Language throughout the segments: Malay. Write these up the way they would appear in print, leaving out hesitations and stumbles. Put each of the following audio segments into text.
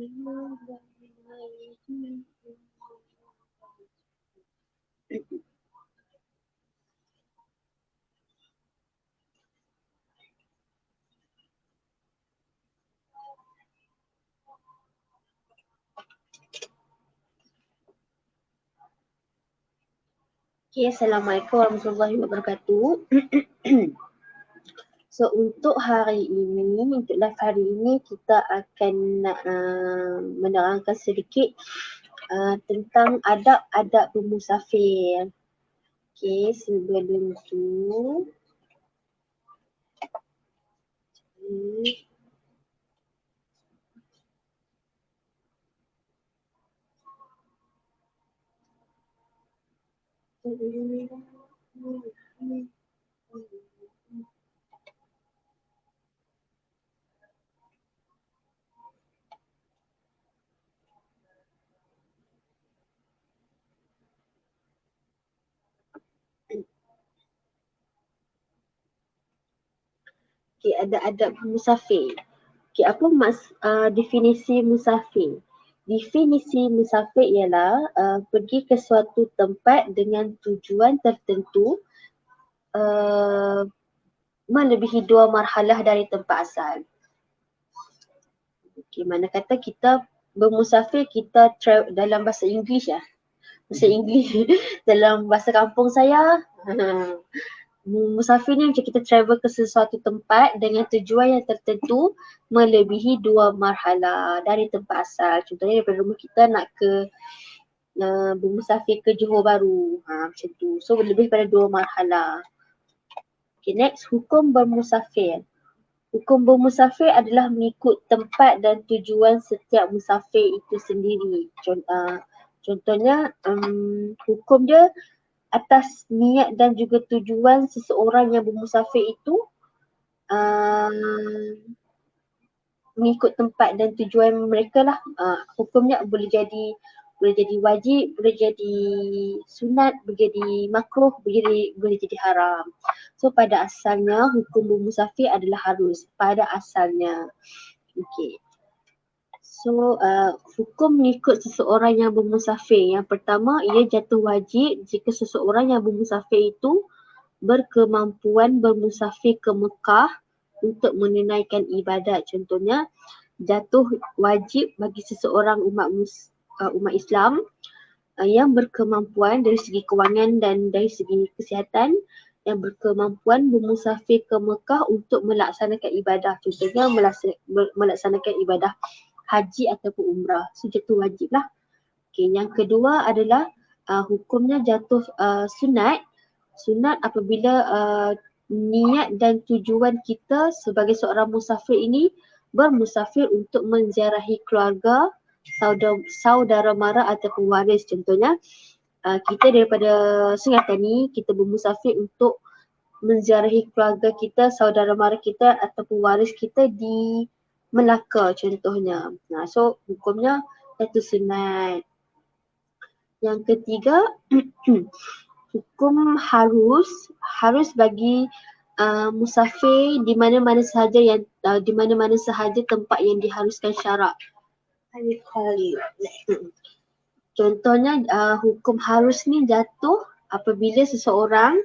Okay, Assalamualaikum warahmatullahi wabarakatuh. So untuk hari ini, untuk live hari ini kita akan menerangkan sedikit tentang adab-adab bermusafir. Okay, sebelum tu okay, ada adab musafir. Okay, apa definisi musafir? Definisi musafir ialah pergi ke suatu tempat dengan tujuan tertentu melebihi 2 marhalah dari tempat asal. Okay, mana kata kita bermusafir, kita dalam bahasa Inggeris ya. Bahasa Inggeris dalam bahasa kampung saya musafir ni macam kita travel ke sesuatu tempat dengan tujuan yang tertentu melebihi 2 marhalah dari tempat asal. Contohnya daripada rumah kita nak ke bermusafir ke Johor Bahru, macam tu. So lebih pada 2 marhalah. Okay, next, hukum bermusafir. Hukum bermusafir adalah mengikut tempat dan tujuan setiap musafir itu sendiri. Contohnya hukum dia atas niat dan juga tujuan seseorang yang bermusafir itu mengikut tempat dan tujuan mereka lah. Hukumnya boleh jadi wajib, boleh jadi sunat, boleh jadi makruh, boleh jadi haram. So pada asalnya hukum bermusafir adalah harus pada asalnya. Okay. So hukum mengikut seseorang yang bermusafir. Yang pertama, ia jatuh wajib jika seseorang yang bermusafir itu berkemampuan bermusafir ke Mekah untuk menunaikan ibadat. Contohnya, jatuh wajib bagi seseorang umat Islam yang berkemampuan dari segi kewangan dan dari segi kesihatan, yang berkemampuan bermusafir ke Mekah untuk melaksanakan ibadah. Contohnya melaksanakan ibadah haji ataupun umrah. So jatuh wajib lah. Okay, yang kedua adalah hukumnya jatuh sunat. Sunat apabila niat dan tujuan kita sebagai seorang musafir ini bermusafir untuk menziarahi keluarga, saudara mara ataupun waris. Contohnya kita daripada Sungai Tani, kita bermusafir untuk menziarahi keluarga kita, saudara mara kita ataupun waris kita di Melaka contohnya. So hukumnya itu sunat. Yang ketiga, hukum harus bagi musafir di mana-mana sahaja tempat yang diharuskan syarak. Contohnya hukum harus ni jatuh apabila seseorang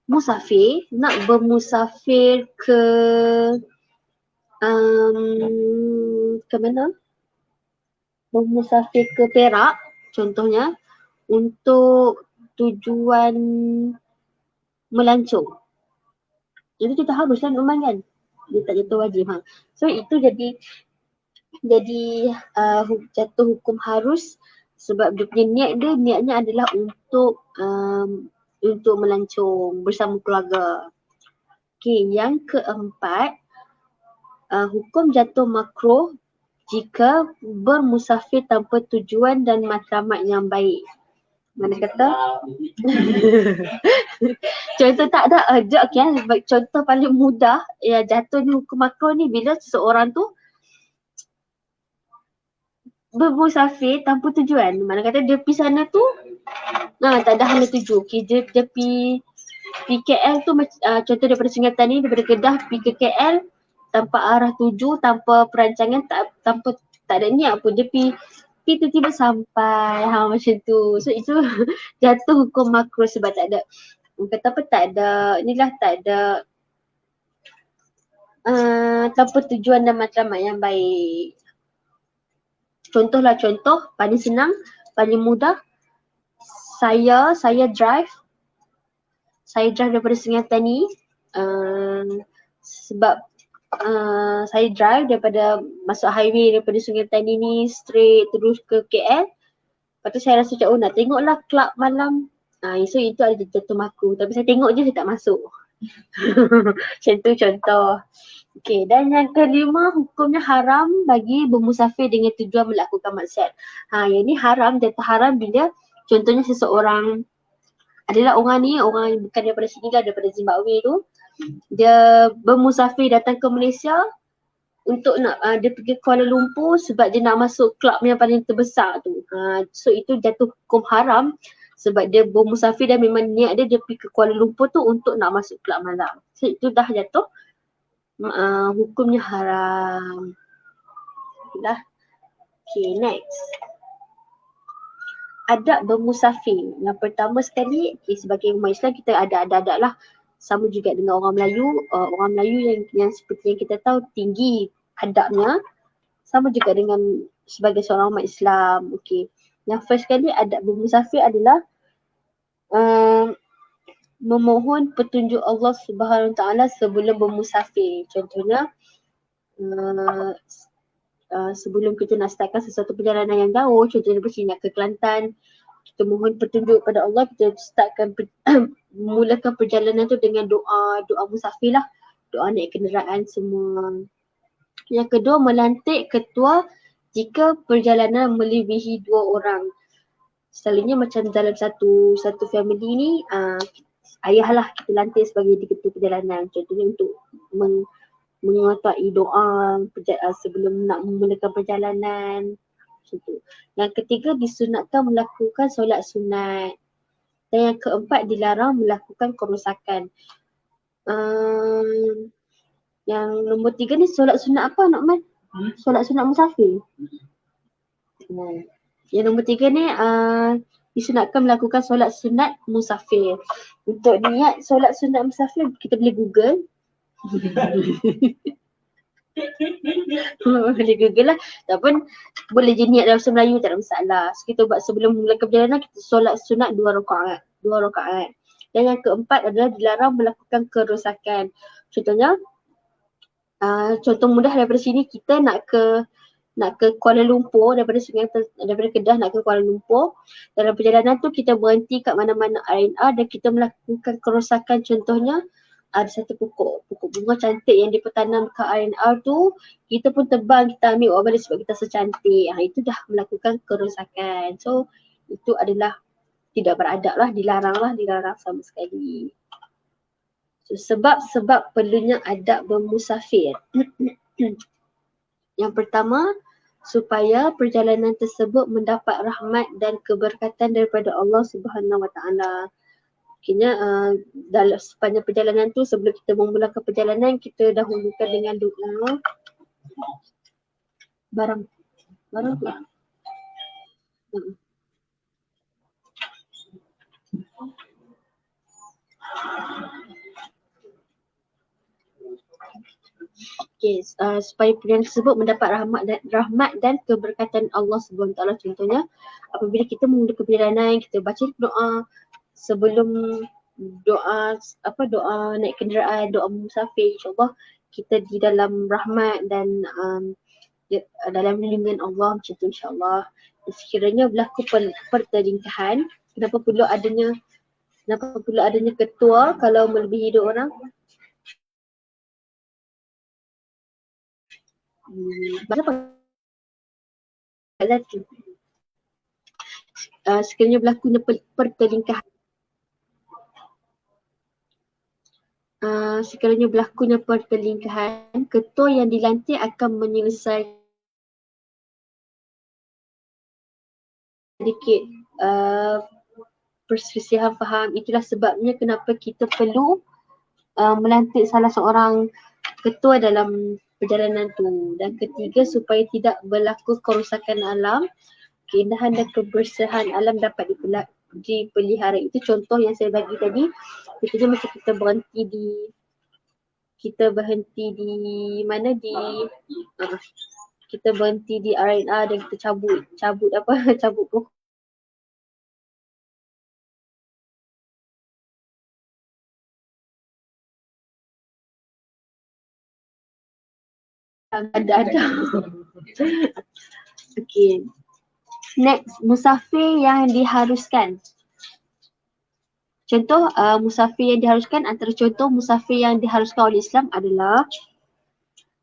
musafir nak bermusafir ke mana? Bermusafir ke Perak contohnya untuk tujuan melancong. Jadi kita haruslah Numan kan? Dia tak jatuh wajib. So itu jadi jatuh hukum harus sebab dia punya niatnya adalah untuk melancong bersama keluarga. Okay, yang keempat, hukum jatuh makruh jika bermusafir tanpa tujuan dan matlamat yang baik. Mana kata? Contoh tak ada okay, contoh paling mudah ya jatuhnya hukum makruh ni bila seseorang tu bermusafir tanpa tujuan. Mana kata dia pergi sana tu tak ada hanya tuju. Okay, dia pergi KL tu contoh daripada Sungai Tani, daripada Kedah pergi ke KL tanpa arah tuju, tanpa perancangan, tak tak ada niat pun dia pergi tiba-tiba sampai macam tu. So itu jatuh hukum makruh sebab tak ada kata apa, tak ada tanpa tujuan dan matlamat yang baik. Contoh paling senang, paling mudah. Saya drive daripada Sungai Tani sebab saya drive daripada masuk highway daripada Sungai Tani ni straight terus ke KL. Lepas tu saya rasa macam nak tengoklah club malam. So itu ada jatuh makruh. Tapi saya tengok je, saya tak masuk. Macam tu contoh. Okay, dan yang kelima, hukumnya haram bagi bermusafir dengan tujuan melakukan maksiat. Yang ni haram, jatuh haram bila contohnya seseorang adalah orang bukan daripada sini lah, daripada Zimbabwe tu. Dia bermusafir datang ke Malaysia untuk dia pergi Kuala Lumpur sebab dia nak masuk klub yang paling terbesar tu. So itu jatuh hukum haram sebab dia bermusafir dan memang niat dia pergi ke Kuala Lumpur tu untuk nak masuk klub malam. So itu dah jatuh hukumnya haram. Dah. Okay, next. Adab bermusafir. Yang pertama sekali, sebagai umat Islam kita ada adab lah. Sama juga dengan orang Melayu. Orang Melayu yang seperti yang kita tahu tinggi adabnya. Sama juga dengan sebagai seorang umat Islam. Okay. Yang first sekali adab bermusafir adalah memohon petunjuk Allah Subhanahu Wa Taala sebelum bermusafir. Contohnya sebelum kita nak startkan sesuatu perjalanan yang jauh, contohnya pergi nak ke Kelantan, kita mohon petunjuk pada Allah, kita startkan mulakan perjalanan tu dengan doa musafir lah, doa naik kenderaan semua. Yang kedua, melantik ketua jika perjalanan melebihi 2 orang. Selalunya macam dalam satu family ni, ayah lah kita lantik sebagai ketua perjalanan, contohnya untuk menguatai doa sebelum nak memulakan perjalanan. Yang ketiga, disunatkan melakukan solat sunat. Dan yang keempat, dilarang melakukan kerosakan. Yang nombor 3 ni solat sunat apa Nokman? Solat sunat musafir. Yang nombor 3 ni disunatkan melakukan solat sunat musafir. Untuk niat solat sunat musafir kita boleh Google. Boleh Google lah. Ataupun boleh je niat dalam bahasa Melayu, tak ada masalah. So, kita buat sebelum mulakan perjalanan, kita solat sunat 2 rakaat. Dan yang keempat adalah dilarang melakukan kerosakan. Contohnya, contoh mudah daripada sini, kita nak ke Kuala Lumpur daripada Kedah nak ke Kuala Lumpur. Dalam perjalanan tu kita berhenti kat mana-mana R&R dan kita melakukan kerosakan. Contohnya ada satu pokok bunga cantik yang dipertanam ke R&R tu, kita pun tebang, kita ambil awal balik sebab kita secantik. Itu dah melakukan kerosakan. So itu adalah tidak beradab lah, dilarang sama sekali. So, sebab perlunya adab bermusafir. Yang pertama, supaya perjalanan tersebut mendapat rahmat dan keberkatan daripada Allah Subhanahu Wa Taala. Akhirnya dalam sepanjang perjalanan tu, sebelum kita memulakan perjalanan, kita dahulukan dengan doa barang tu. Okay, supaya perjalanan tersebut mendapat rahmat dan keberkatan Allah Subhanahu Wa Taala. Contohnya, apabila kita memulakan perjalanan, kita baca doa sebelum doa naik kenderaan, doa musafir, insya-Allah kita di dalam rahmat dan dalam lindungan Allah, macam tu insya-Allah. Sekiranya berlaku pertelingkahan, kenapa perlu adanya ketua kalau melebihi 2 orang? Sekiranya berlakunya pertelingkahan, ketua yang dilantik akan menyelesaikan sedikit perselisihan faham. Itulah sebabnya kenapa kita perlu melantik salah seorang ketua dalam perjalanan tu. Dan ketiga, supaya tidak berlaku kerosakan alam, keindahan dan kebersihan alam dapat dipelihara. Itu contoh yang saya bagi tadi. Contohnya macam kita berhenti di mana di kita berhenti di R&R dan kita cabut apa cabut pokok. Ada. Okey. Next, musafir yang diharuskan. Contoh musafir yang diharuskan, antara contoh musafir yang diharuskan oleh Islam adalah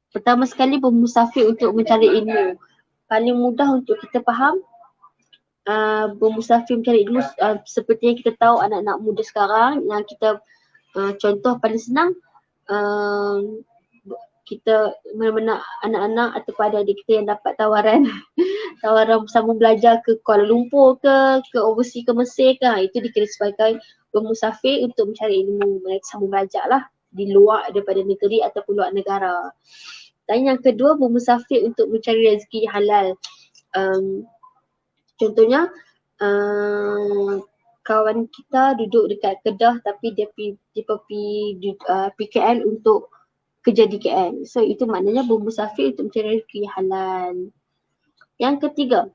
pertama sekali bermusafir untuk mencari ilmu. Paling mudah untuk kita faham bermusafir mencari ilmu seperti yang kita tahu anak-anak muda sekarang yang kita contoh paling senang kita mana-mana anak-anak ataupun adik-adik kita yang dapat tawaran sambung belajar ke Kuala Lumpur ke overseas ke Mesir ke, itu dikira sebagai bermusafir untuk mencari ilmu, mereka sambung belajar lah di luar daripada negeri ataupun luar negara. Dan yang kedua, bermusafir untuk mencari rezeki halal. Contohnya kawan kita duduk dekat Kedah tapi dia pergi PKL untuk kerja di KL. So itu maknanya bermusafir untuk mencari rezeki halal. Yang ketiga,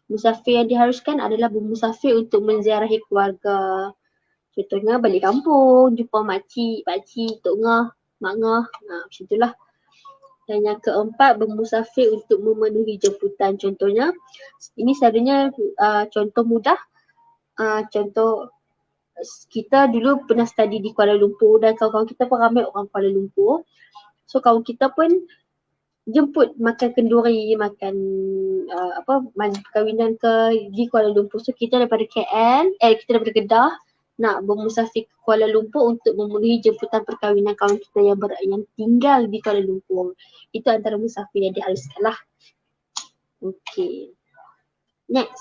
musafir yang diharuskan adalah bermusafir untuk menziarahi keluarga. Contohnya balik kampung, jumpa makcik, pakcik, tok ngah, mak ngah, macam itulah. Dan yang keempat, bermusafir untuk memenuhi jemputan. Contohnya, ini selalunya contoh mudah. Contoh, kita dulu pernah study di Kuala Lumpur dan kawan-kawan kita pun ramai orang Kuala Lumpur. So kawan kita pun jemput makan kenduri, makan majlis perkahwinan di Kuala Lumpur. So kita daripada kita daripada Kedah nak bermusafir ke Kuala Lumpur untuk memenuhi jemputan perkahwinan kawan kita yang tinggal di Kuala Lumpur. Itu antara musafir yang diharuskan lah. Okay. Next.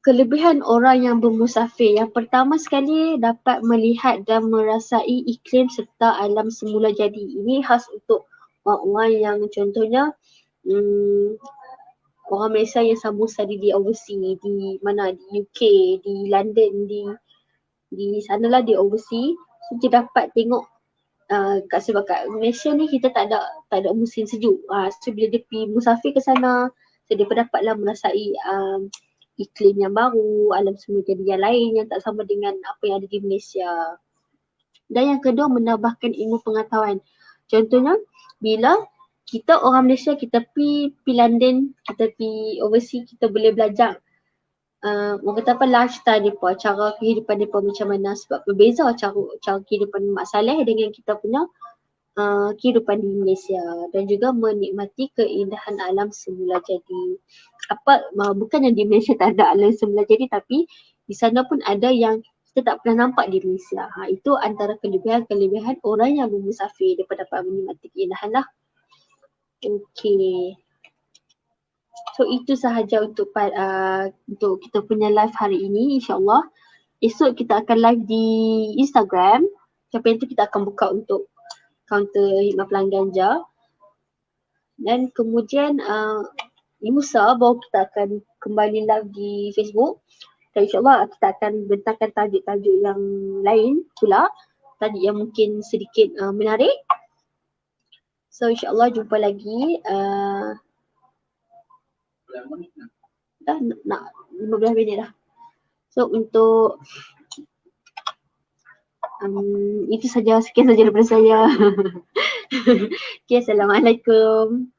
Kelebihan orang yang bermusafir. Yang pertama sekali dapat melihat dan merasai iklim serta alam semula jadi. Ini khas untuk orang-orang yang contohnya orang Malaysia yang sambung study di overseas, di mana, di UK, di London, di sanalah di overseas. So dia dapat tengok sebab kat Malaysia ni kita tak ada musim sejuk. So bila dia pergi musafir ke sana, so dia dapatlah merasai iklim yang baru, alam semula jadi yang lain yang tak sama dengan apa yang ada di Malaysia. Dan yang kedua, menambahkan ilmu pengetahuan. Contohnya, bila kita orang Malaysia, kita pergi London, kita pergi overseas, kita boleh belajar orang kata apa, lifestyle mereka, cara kehidupan mereka macam mana, sebab berbeza cara kehidupan Mak Saleh dengan kita punya kehidupan di Malaysia. Dan juga menikmati keindahan alam semula jadi. Bukan yang di Malaysia tak ada alam semula jadi, tapi di sana pun ada yang kita tak pernah nampak di Malaysia. Itu antara kelebihan orang yang bermusafir, mereka dapat menikmati keindahan lah. Okay. So itu sahaja untuk kita punya live hari ini, insyaAllah. Esok kita akan live di Instagram. Sampai itu kita akan buka untuk kaunter Hikmah Pelanggan je. Dan kemudian lusa baru kita akan kembali live di Facebook. Dan insyaAllah kita akan bentangkan tajuk-tajuk yang lain pula. Tajuk yang mungkin sedikit menarik. So insyaAllah jumpa lagi. Dah nak 15 minit dah. So untuk itu saja, sekian saja daripada saya. Okay, Assalamualaikum.